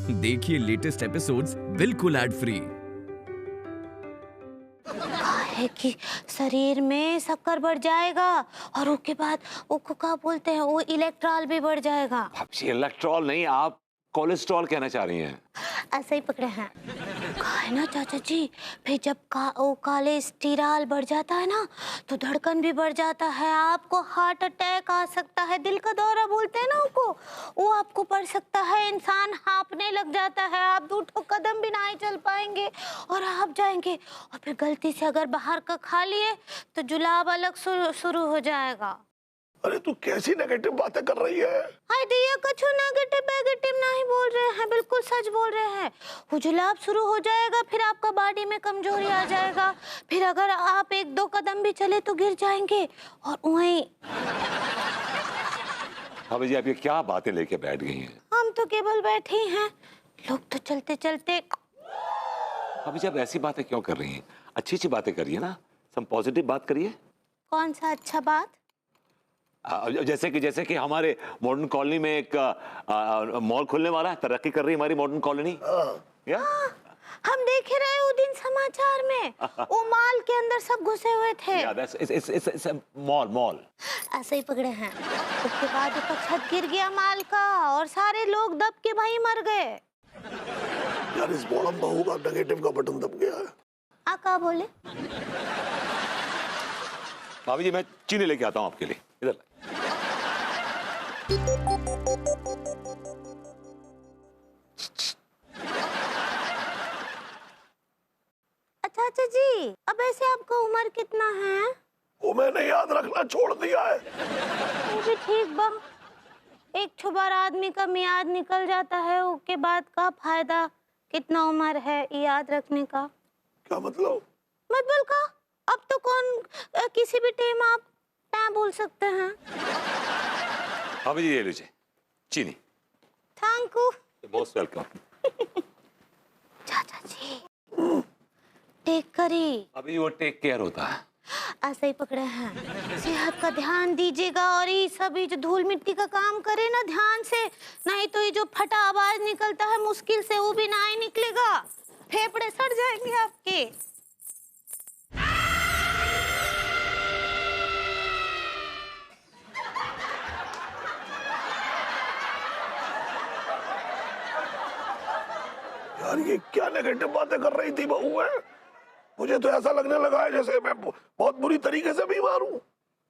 देखिए latest episodes बिल्कुल ad free. है कि शरीर में शक्कर बढ़ जाएगा और उसके बाद उसको क्या बोलते हैं, वो इलेक्ट्रॉल भी बढ़ जाएगा। भाभी इलेक्ट्रॉल नहीं, आप कोलेस्ट्रॉल कहना चाह रही हैं। ऐसे ही पकड़े हैं। है ना चाचा जी, फिर जब वो कोलेस्टेरॉल बढ़ जाता है ना तो धड़कन भी बढ़ जाता है, आपको हार्ट अटैक आ सकता है, दिल का दौरा बोलते हैं ना उसको, वो आपको पड़ सकता है, इंसान हाँफने लग जाता है, आप 2 कदम भी नहीं चल पाएंगे और आप जाएंगे। और फिर गलती से अगर बाहर का खा लिए तो जुलाब अलग शुरू हो जाएगा। अरे तू कैसी नेगेटिव बातें कर रही है? हाय दिया, कुछ नेगेटिव नहीं बोल रहे हैं, बिल्कुल सच बोल रहे हैं। वो जुलाब शुरू हो जाएगा, फिर आपका बॉडी में कमजोरी आ जाएगा, फिर अगर आप 1-2 कदम भी चले तो गिर जाएंगे और वहीं। भाभी जी आप ये क्या बातें लेके बैठ गई हैं? हम तो केवल बैठे ही हैं, लोग तो चलते चलते। भाभी जी आप ऐसी बातें क्यों कर रही हैं? अच्छी अच्छी बातें करिए ना, सम पॉजिटिव बात करिए। कौन सा अच्छा बात? जैसे कि हमारे मॉडर्न कॉलोनी में एक मॉल खुलने वाला है, तरक्की कर रही है हमारी मॉडर्न कॉलोनी। या हम देख ही रहे उस दिन समाचार में, वो मॉल के अंदर सब घुसे हुए थे। मॉल ऐसे ही पकड़े हैं। उसके बाद ऊपर छत गिर गया मॉल का और सारे लोग दब के वहीं मर गए। यार इस बॉडम बहू का नेगेटिव का बटन दब गया है। आ क्या बोले? भाभी जी मैं चीनी लेके आता हूँ आपके लिए, इधर। अच्छा जी, अब ऐसे आपका उम्र कितना है? वो मैंने याद रखना छोड़ दिया है। वो भी ठीक बा, एक बार आदमी का मियाद निकल जाता है, उसके बाद का फायदा? कितना उम्र है याद रखने का? क्या मतलब? मतलब का अब तो कौन किसी भी टाइम आप टाइम भूल सकते हैं। भाभी जी ये लीजिए चीनी। Thank you. Most welcome. चाचा जी टेक करी। अभी वो टेक केयर होता है। ऐसे ही पकड़े हैं। सेहत का ध्यान दीजिएगा और ये सभी जो धूल मिट्टी का काम करे ना ध्यान से, नहीं तो ये जो फटा आवाज निकलता है मुश्किल से वो भी नहीं निकलेगा, फेफड़े सड़ जाएंगे आपके। यार ये क्या नेगेटिव बातें कर रही थी बहू है? मुझे तो ऐसा लगने लगा है जैसे मैं बहुत बुरी तरीके से बीमार हूँ।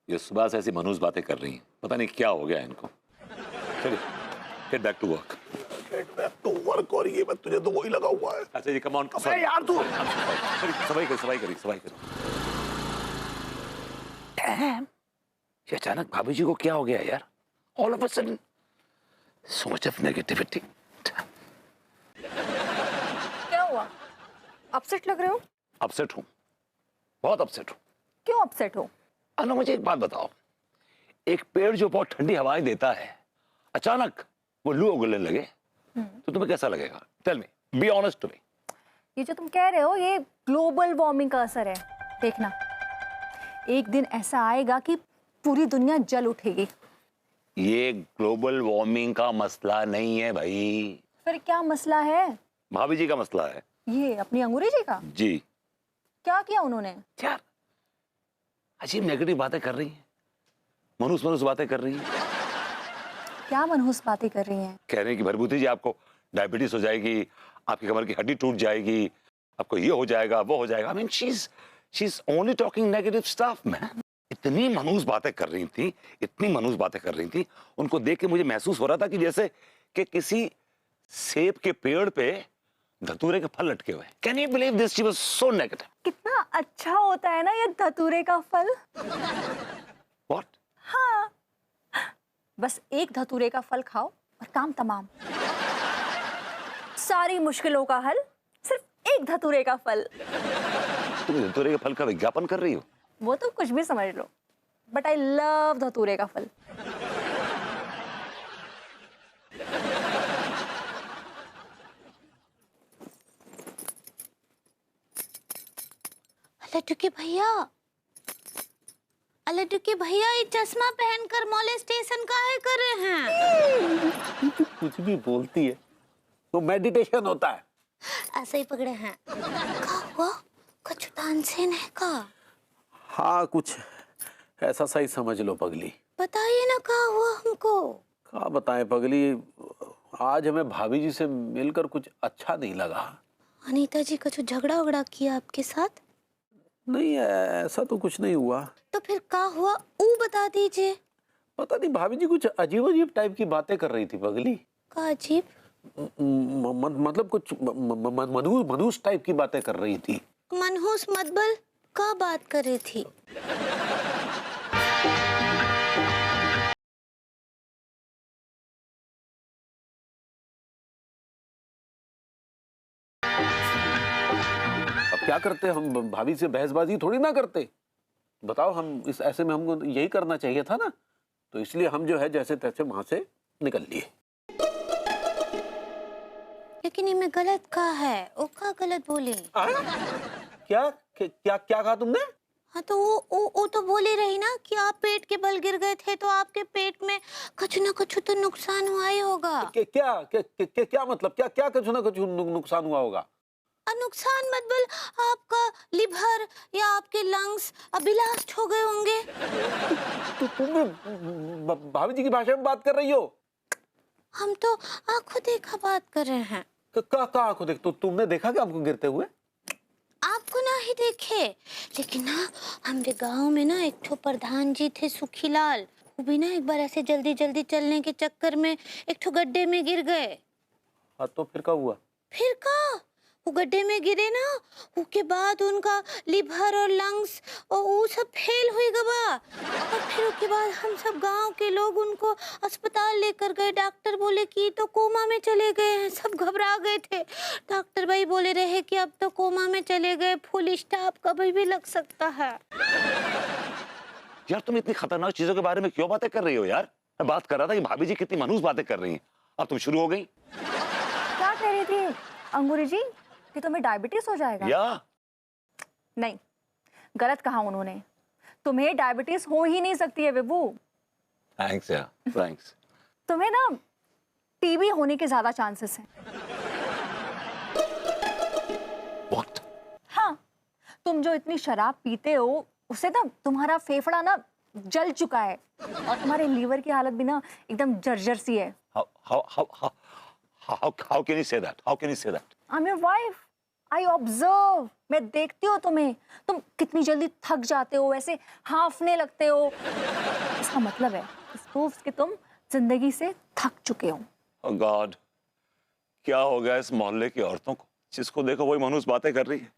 ये सुबह से ऐसी मनहूस बातें कर रही हैं, पता नहीं क्या हो गया है इनको। चलिए get back to work. Get back to work, और ये मैं तुझे तो वही लगा हुआ है। अच्छा जी कम ऑन। अबे यार तू सफाई करी। डैम, ये अचानक भाभी जी को क्या हो गया यार? All of a sudden so much of negativity. क्या हुआ? अपसेट लग रहे हो? अपसेट हूँ, बहुत अपसेट हूँ। क्यों अपसेट हो? अनु मुझे एक बात बताओ, एक पेड़ जो बहुत ठंडी हवाएं देता है, अचानक वो लू उगलने लगे तो तुम्हें कैसा लगेगा? Tell me, be honest to me. ये जो तुम कह रहे हो ये ग्लोबल वार्मिंग का असर है। देखना एक दिन ऐसा आएगा कि पूरी दुनिया जल उठेगी। ये ग्लोबल वार्मिंग का मसला नहीं है भाई। फिर क्या मसला है? भाभी जी का मसला है। ये अपनी अंगूरी जी का? जी। क्या किया उन्होंने? यार अजीब नेगेटिव बातें कर रही हैं, मनहूस बातें कर रही हैं। क्या मनहूस बातें कर रही हैं? कह रहे हैं कि भरभूति जी आपको डायबिटीज हो जाएगी, आपकी कमर की हड्डी टूट जाएगी, आपको ये हो जाएगा वो हो जाएगा। I mean she is only talking negative stuff man. इतनी मनहूस बातें कर रही थी, उनको देख के मुझे महसूस हो रहा था कि जैसे कि किसी सेब के पेड़ पे धतूरे के फल लटके हुए। Can you believe this? She was so negative. कितना अच्छा होता है ना ये धतूरे का फल। व्हाट? हाँ, बस एक धतूरे का फल खाओ और काम तमाम। सारी मुश्किलों का हल सिर्फ एक धतूरे का फल। तुम धतूरे के फल का विज्ञापन कर रही हो? वो तो कुछ भी समझ लो, बट आई लव धतूरे का फल। लड्डू के भैया ये चश्मा पहनकर मोलेस्टेशन काहे कर रहे हैं? कुछ भी बोलती है, वो मेडिटेशन होता है। ऐसे ही पकड़े हैं। का हुआ? कुछ तानसेन है का? हाँ, कुछ ऐसा सही समझ लो पगली। बताइए ना का हुआ हमको। क्या बताएं पगली, आज हमें भाभी जी से मिलकर कुछ अच्छा नहीं लगा। अनीता जी कुछ झगड़ा उगड़ा किया आपके साथ? नहीं, ऐसा तो कुछ नहीं हुआ। तो फिर का हुआ वो बता दीजिए। पता नहीं, भाभी जी कुछ अजीब अजीब टाइप की बातें कर रही थी पगली। का अजीब? मतलब कुछ मनहूस टाइप की बातें कर रही थी। मनहूस मतबल का बात कर रही थी? अब क्या करते, हम भाभी से बहसबाजी थोड़ी ना करते। बताओ, हम इस ऐसे में हमको यही करना चाहिए था ना, तो इसलिए हम जो है जैसे तैसे वहां से निकल लिए। लेकिन इनमें गलत का है? वो का गलत बोले? क्या क्या क्या कहा तुमने? हाँ तो वो तो बोली रही ना कि आप पेट के बल गिर गए थे तो आपके पेट में कुछ ना कुछ तो नुकसान हुआ ही होगा। क्या मतलब, क्या कुछ ना कुछ नुकसान हुआ होगा? नुकसान मतलब आपका लिवर या आपके लंग्स ब्लास्ट हो गए होंगे। तो तुम भी भाभी जी की भाषा में बात कर रही हो? हम तो आंखों देखा बात कर रहे हैं। क्या आंखों देख? तो तुमने देखा क्या हमको गिरते हुए? आपको ना ही देखे, लेकिन ना हमारे गांव में ना एक ठो प्रधान जी थे सुखीलाल, वो भी ना एक बार ऐसे जल्दी जल्दी चलने के चक्कर में एक ठो गड्ढे में गिर गए। हाँ, तो फिर क्या हुआ? फिर का वो गड्ढे में गिरे ना, उसके बाद उनका लिवर और लंग्स और वो सब फेल हुई गवा। और फिर उसके बाद हम सब गांव के लोग उनको अस्पताल लेकर गए। डॉक्टर बोले कि तो कोमा में चले गए हैं। सब घबरा गए थे। डॉक्टर भाई बोले रहे कि अब तो कोमा में चले गए, फुल स्टॉप कभी भी लग सकता है। यार तुम इतनी खतरनाक चीजों के बारे में क्यों बातें कर रही हो यार? मैं बात कर रहा था कि भाभी जी कितनी मनहूस बातें कर रही हैं, अब तुम शुरू हो गई। क्या कह रही थी अंगूरी जी कि तुम्हें डायबिटीज हो जाएगा? या नहीं, गलत कहा उन्होंने। तुम्हें डायबिटीज हो ही नहीं सकती है विभू। थैंक्स यार, थैंक्स। तुम्हें ना टीबी होने के ज्यादा चांसेस हैं। व्हाट? हाँ, तुम जो इतनी शराब पीते हो उससे ना तुम्हारा फेफड़ा ना जल चुका है और तुम्हारे लीवर की हालत भी ना एकदम जर्जर सी है। How can you say that? How can you say that? I'm your wife. I observe. मैं देखती हूँ तुम्हें, तुम कितनी जल्दी थक जाते हो, ऐसे हांफने लगते हो। इसका मतलब है इस proves कि तुम जिंदगी से थक चुके हो। Oh God, क्या हो गया इस मोहल्ले की औरतों को? जिसको देखो वही मनहूस बातें कर रही है।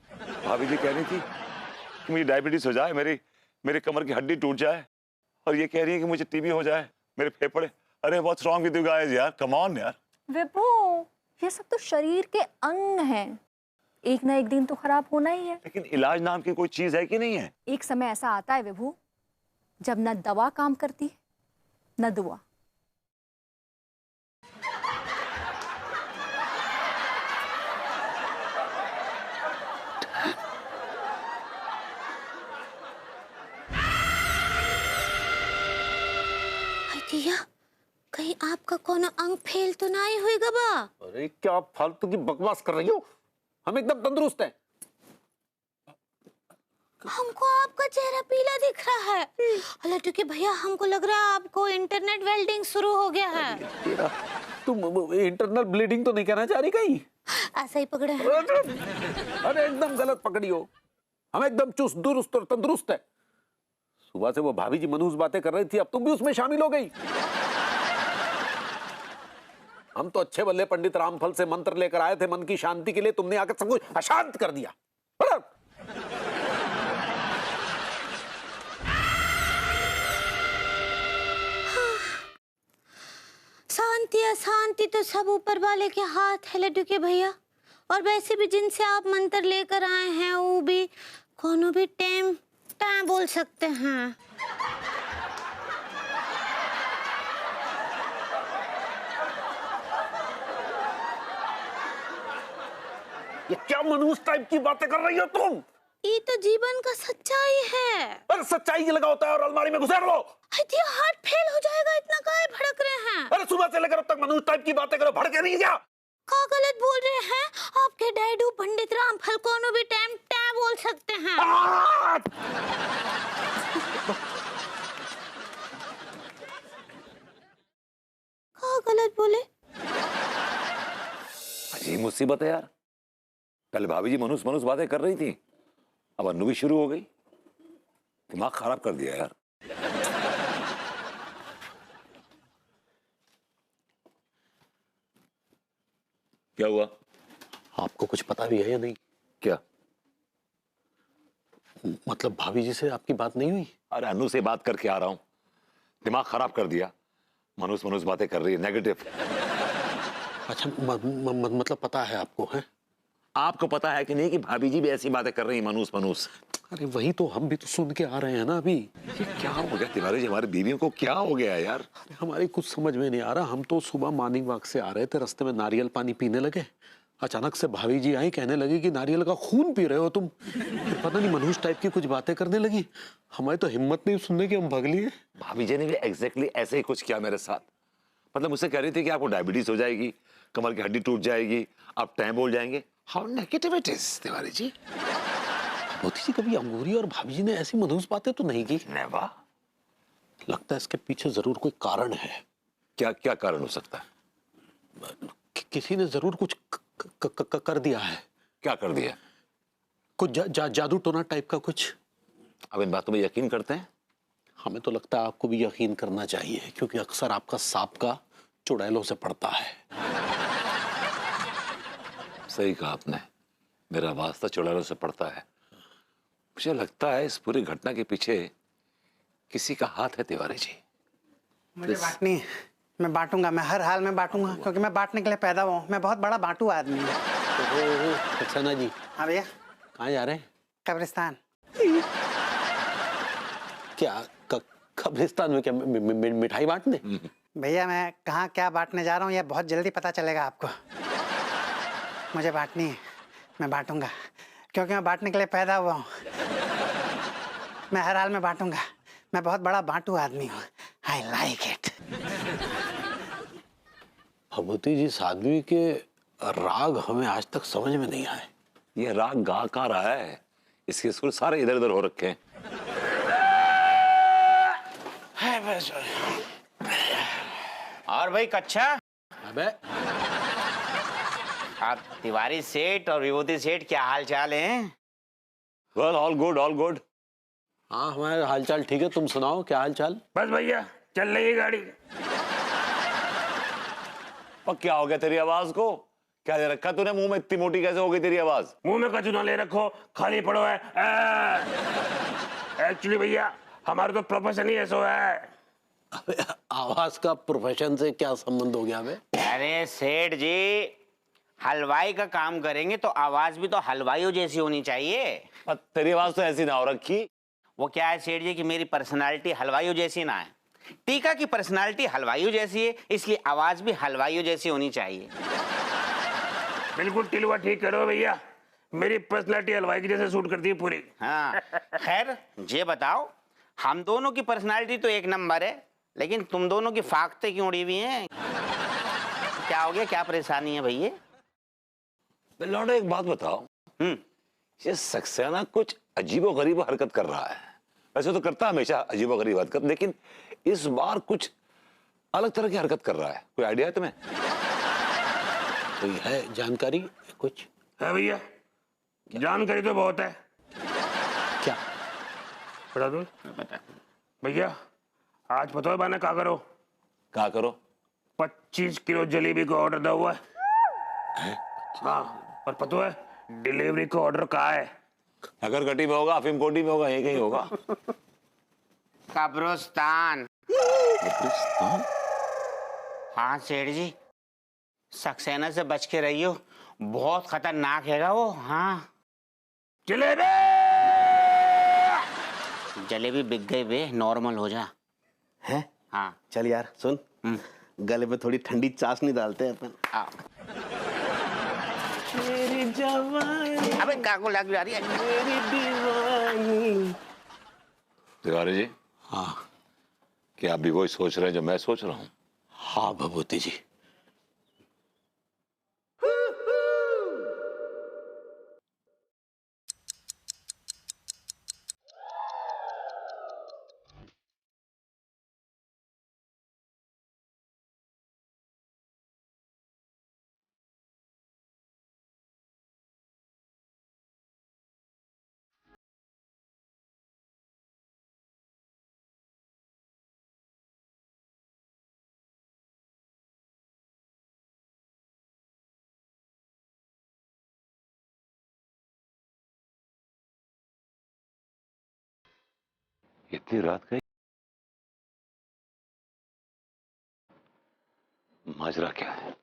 भाभी जी कह रही थी कि मुझे डायबिटीज हो जाए, मेरे कमर की हड्डी टूट जाए, और ये कह रही है कि मुझे टीबी हो जाए, मेरे फेफड़े। अरे what's wrong with you guys यार, कम ऑन यार। विभू, ये सब तो शरीर के अंग हैं, एक ना एक दिन तो खराब होना ही है। लेकिन इलाज नाम की कोई चीज है कि नहीं है? एक समय ऐसा आता है विभू जब ना दवा काम करती है ना दुआ। दिया, कहीं आपका कोनो अंग फेल तो नहीं होएगा बा? अरे क्या फालतू की बकवास कर रही हो? हम एकदम तंदुरुस्त हैं। हमको आपका चेहरा पीला दिख रहा है। लट्टू के भैया, हमको लग रहा है आपको इंटरनेट वेल्डिंग शुरू हो गया है। तुम इंटरनल ब्लीडिंग तो नहीं कहना चाह रही कहीं? ऐसा ही पकड़े हैं। अरे एकदम गलत पकड़ी हो। हम एकदम चुस्त दुरुस्त और तंदुरुस्त है। सुबह से वो भाभी जी मनहूस बातें कर रही थी, अब तुम भी उसमें शामिल हो गई। हम तो अच्छे बल्ले पंडित रामफल से मंत्र लेकर आए थे मन की शांति के लिए, तुमने आकर सब कुछ अशांत कर दिया। शांति अशांति तो सब ऊपर वाले के हाथ है लड्डू के भैया। और वैसे भी जिनसे आप मंत्र लेकर आए हैं वो भी कोनो भी टाइम बोल सकते हैं। ये क्या मनहूस टाइप की बातें कर रही हो तुम? ये तो जीवन का सच्चाई है। अरे सच्चाई की लगा होता है और अलमारी में घुसेड़ लो। हार्ट फेल हो जाएगा, इतना काहे भड़क रहे हैं? अरे सुबह से लेकर अब तक मनहूस टाइप की बातें करो, भड़के नहीं क्या? क्या गलत बोल रहे हैं? आपके डैडू पंडित रामफल को भी टाइम टा बोल सकते हैं। क्या गलत बोले? अजीब मुसीबत है यार। पहले भाभी जी मनुष्य मनुष्य बातें कर रही थी, अब अन्नू भी शुरू हो गई। दिमाग खराब कर दिया यार। क्या हुआ? आपको कुछ पता भी है या नहीं? क्या? मतलब भाभी जी से आपकी बात नहीं हुई? अरे अन्नू से बात करके आ रहा हूं, दिमाग खराब कर दिया। मनुष्य मनुष्य बातें कर रही है, नेगेटिव। अच्छा मतलब पता है आपको? है आपको पता है कि नहीं कि भाभी जी भी ऐसी बातें कर रही है, मनुष्य मनुष्य? अरे वही तो हम भी तो सुन के आ रहे हैं ना अभी। ये क्या हो गया तिवारी जी, हमारी बीवियों को क्या हो गया यार? हमारी कुछ समझ में नहीं आ रहा। हम तो सुबह मॉर्निंग वॉक से आ रहे थे, रास्ते में नारियल पानी पीने लगे, अचानक से भाभी जी आई, कहने लगी कि नारियल का खून पी रहे हो तुम। फिर पता नहीं मनुष्य टाइप की कुछ बातें करने लगी। हमारी तो हिम्मत नहीं सुनने की, हम भाग लिए। भाभी जी ने भी एग्जैक्टली ऐसे ही कुछ किया मेरे साथ। मतलब मुझसे कह रही थी कि आपको डायबिटीज हो जाएगी, कमर की हड्डी टूट जाएगी, आप टाइम बोल जाएंगे। How negative it is Tiwari ji. Moti ji कभी अंगूरी और भाभी जी ने ऐसी मधुस बातें तो नहीं की? नेवर। लगता है इसके पीछे जरूर कोई कारण है। क्या क्या कारण हो सकता है? किसी ने जरूर कुछ कर दिया है। क्या कर दिया? कुछ जादू टोना टाइप का कुछ। अब इन बातों में यकीन करते हैं? हमें तो लगता है आपको भी यकीन करना चाहिए, क्योंकि अक्सर आपका सांप का चुड़ैलों से पड़ता है। सही कहा आपने, मेरा वास्ता चुड़ैलों से पड़ता है। मुझे लगता है इस पूरी घटना के पीछे किसी का हाथ है तिवारी जी। मुझे बांटनी है, मैं बांटूंगा, मैं हर हाल में बांटूंगा, क्योंकि मैं बांटने के लिए पैदा हुआ हूँ। मैं बहुत बड़ा बांटू आदमी हूँ। सक्सेना जी हाँ भैया। कहाँ जा रहे हैं? कब्रिस्तान। क्या कब्रिस्तान में क्या मिठाई बांटने? भैया मैं कहाँ क्या बांटने जा रहा हूँ, यह बहुत जल्दी पता चलेगा आपको। मुझे बांटनी है, मैं बांटूंगा, क्योंकि मैं बांटने के लिए पैदा हुआ हूँ। मैं हर हाल में बांटूंगा, मैं बहुत बड़ा बांटू आदमी हूँ। I like it. Bhagwati ji, इस आदमी के राग हमें आज तक समझ में नहीं आए। ये राग गा कहाँ रहा है? इसके सुर सारे इधर उधर हो रखे हैं। और भाई कच्छा, अबे आप तिवारी सेठ और विभूति सेठ क्या हाल चाल हैं? Well all good all good. हाँ हमारे हालचाल ठीक है, तुम सुनाओ क्या हालचाल? बस भैया चल रही है गाड़ी। और क्या हो गया तेरी आवाज को? क्या दे रखा तूने मुंह में? इतनी मोटी कैसे हो गई तेरी आवाज? मुंह में कचू ना ले रखो, खाली पड़ो है। एक्चुअली भैया हमारा तो प्रोफेशन ही ऐसा है। अबे आवाज का प्रोफेशन से क्या संबंध हो गया बे? अरे सेठ जी, हलवाई का काम करेंगे तो आवाज भी तो हलवाइयों जैसी होनी चाहिए। पर तेरी आवाज तो ऐसी ना हो रखी। वो क्या है सेठ जी कि मेरी पर्सनालिटी हलवाइयों जैसी ना है, टीका की पर्सनालिटी हलवाइयों जैसी है, इसलिए आवाज भी हलवाइयों जैसी होनी चाहिए। बिल्कुल टिलवा ठीक करो भैया, मेरी पर्सनालिटी हलवाई की जैसे सूट करती है पूरी। हाँ खैर ये बताओ, हम दोनों की पर्सनालिटी तो एक नंबर है, लेकिन तुम दोनों की फाकते क्यों उड़ी हुई हैं? क्या हो गया, क्या परेशानी है भैया? लौंडा एक बात बताओ, ये सक्सेना कुछ अजीबोगरीब हरकत कर रहा है। वैसे तो करता हमेशा अजीबोगरीब हरकत, लेकिन इस बार कुछ अलग तरह की हरकत कर रहा है। कोई आइडिया है तुम्हें? कोई है जानकारी कुछ? है भैया, जानकारी तो बहुत है। क्या? बता दो भैया। आज पता है मैंने क्या करो? क्या करो? 25 किलो जलेबी का ऑर्डर दिया हुआ है। हाँ, पर पता है डिलीवरी का ऑर्डर कहाँ है? अगर गटी में होगा, अफीम कोटी में होगा, यही कहीं होगा। कब्रिस्तान। हाँ सेठ जी, सक्सेना से बच के रहियो, बहुत खतरनाक हैगा वो। हाँ जलेबी जलेबी बिक गई बे, नॉर्मल हो जा। हैं? हाँ चल यार सुन, गले पे थोड़ी ठंडी चाशनी डालते हैं अपन। आओ। अबे काको लग जा रही है। मेरी दीवानी। तिवारी जी, हाँ क्या आप भी वही सोच रहे हैं जो मैं सोच रहा हूँ? हाँ भगवती जी। इतनी रात का माजरा क्या है?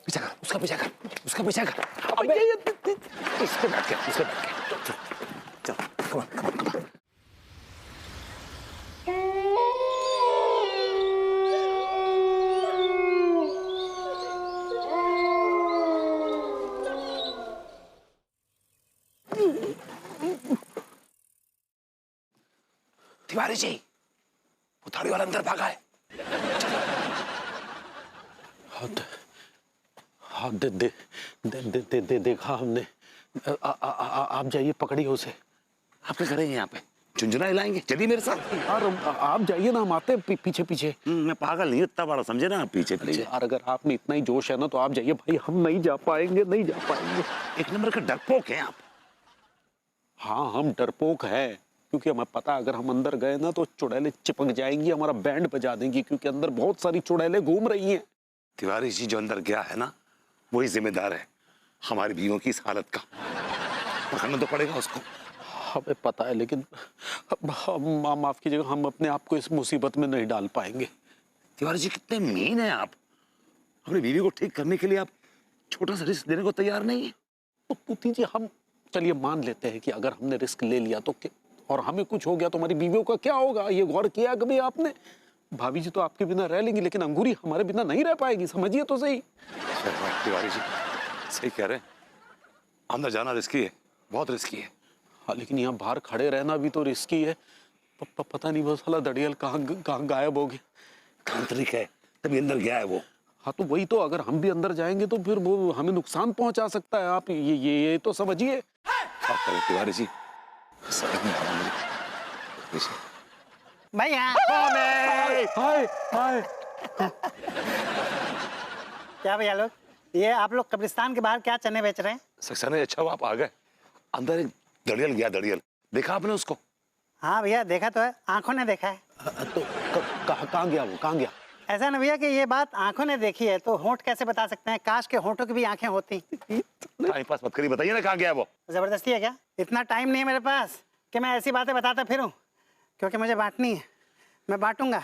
पीछा कर, उसका पीछा कर, उसका पीछा कर। अबे इस पे बैठ गया, इस पे बैठ गया। चल, come on, come on, come on. Tiwari ji, वो थाली वाला अंदर भागा है। हाँ देखा हमने। आप जाइए, पकड़िए उसे। आप क्या करेंगे यहाँ पे? झुंझुना हिलाएंगे? चलिए मेरे साथ। यार आप जाइए ना, हम आते हैं पीछे पीछे। मैं पागल नहीं, इतना बड़ा समझे ना, आप पीछे पीछे। यार अगर आप में इतना ही जोश है ना तो आप जाइए भाई, हम नहीं जा पाएंगे, नहीं जा पाएंगे। एक नंबर का डरपोक हैं आप। हाँ हम डरपोक है, क्योंकि हमें पता अगर हम अंदर गए ना तो चुड़ैलें चिपक जाएंगी, हमारा बैंड बजा देंगी, क्योंकि अंदर बहुत सारी चुड़ैलें घूम रही हैं। तिवारी जी जो अंदर गया है ना, वही जिम्मेदार है हमारी बीवियों की इस हालत का। पकड़ना तो पड़ेगा उसको। हमें पता है, लेकिन माफ कीजिएगा, हम अपने आप को इस मुसीबत में नहीं डाल पाएंगे। तिवारी जी कितने मीन हैं आप। अपनी बीवी को ठीक करने के लिए आप छोटा सा रिस्क देने को तैयार नहीं है। तो पुती जी, हम चलिए मान लेते हैं कि अगर हमने रिस्क ले लिया तो और हमें कुछ हो गया तो हमारी बीवियों का क्या होगा? ये गौर किया कभी आपने? भाभी जी तो आपके बिना रह लेंगी, लेकिन अंगूरी हमारे बिना नहीं रह पाएगी, समझिए तो सही। तिवारी जी सही कह रहे हैं, अंदर जाना रिस्की है, बहुत रिस्की है। हाँ लेकिन यहाँ बाहर खड़े रहना भी तो रिस्की है। पता नहीं वो साला दड़ियल कहाँ गायब हो गया। तांत्रिक है तभी अंदर गया है वो। हाँ तो वही तो, अगर हम भी अंदर जाएंगे तो फिर वो हमें नुकसान पहुंचा सकता है। आप ये तो समझिए। आप करें तिवारी जी, भैया हाय हाय। क्या भैया लोग, ये आप लोग कब्रिस्तान के बाहर क्या चने बेच रहे हैं? सक्सेना अच्छा हुआ आप आ गए। अंदर एक दड़ियल गया, दड़ियल देखा आपने उसको? हाँ भैया देखा तो है, आंखों ने देखा है। तो कहाँ गया वो, कहाँ गया? ऐसा ना भैया कि ये बात आंखों ने देखी है तो होंठ कैसे बता सकते हैं? काश के होंठों की भी आंखें होती। टाइम पास मत करिए, बताइए ना कहाँ गया वो। जबरदस्ती है क्या? इतना टाइम नहीं है मेरे पास कि मैं ऐसी बातें बताता फिरूं, क्योंकि मुझे बांटनी है। मैं बांटूंगा,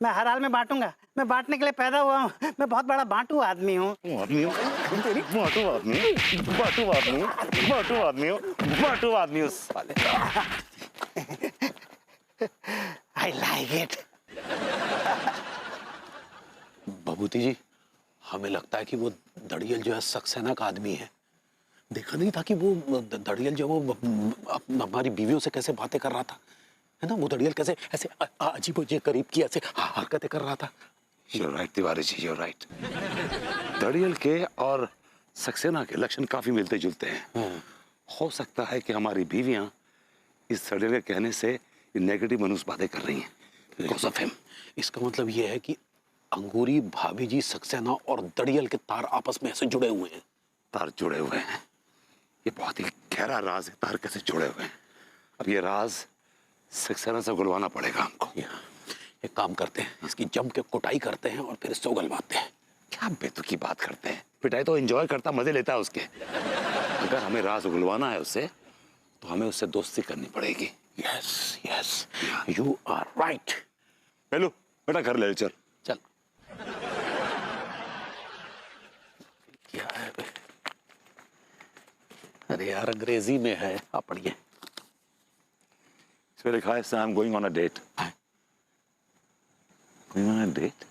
मैं हर हाल में बांटूंगा। मैं बांटने के लिए पैदा हुआ हूँ, मैं बहुत बड़ा बांटू आदमी हूँ। I like it. बबूती जी, हमें लगता है कि वो दड़ियल जो है सक्सेना का आदमी है। देखा नहीं था कि वो दड़ियल जो वो हमारी बीवियों से कैसे बातें कर रहा था, है ना? वो दड़ियल कैसे ऐसे अजीब अजीब करीब की ऐसे हरकतें कर रहा था। You're right, Tiwari ji, you're right. दड़ियल के और सक्सेना के लक्षण काफी मिलते जुलते हैं। हो सकता है कि हमारी बीवियां इस दड़ियल के कहने से नेगेटिव मनुष्य बातें कर रही हैं। Because of him. इसका मतलब ये है कि अंगूरी, भाभी जी, सक्सेना और दड़ियल के तार आपस में ऐसे जुड़े हुए हैं। तार जुड़े हुए हैं, ये बहुत ही गहरा राज है। तार कैसे जुड़े हुए हैं, अब ये राज सक्सेना से उगलवाना पड़ेगा हमको। एक काम करते हैं, इसकी जम के कुटाई करते हैं और फिर इससे उगलवाते हैं। क्या बेतुकी बात करते हैं। पिटाई तो एंजॉय करता, मजे लेता है उसके। अगर हमें राज उगलवाना है उससे, तो हमें उससे दोस्ती करनी पड़ेगी। Yes yes, you are right. Hello बेटा, घर ले चल। चल। क्या है बे? अरे यार अंग्रेजी में है, आप पढ़िए। इसमें लिखा है I am going on a date. Going on a date?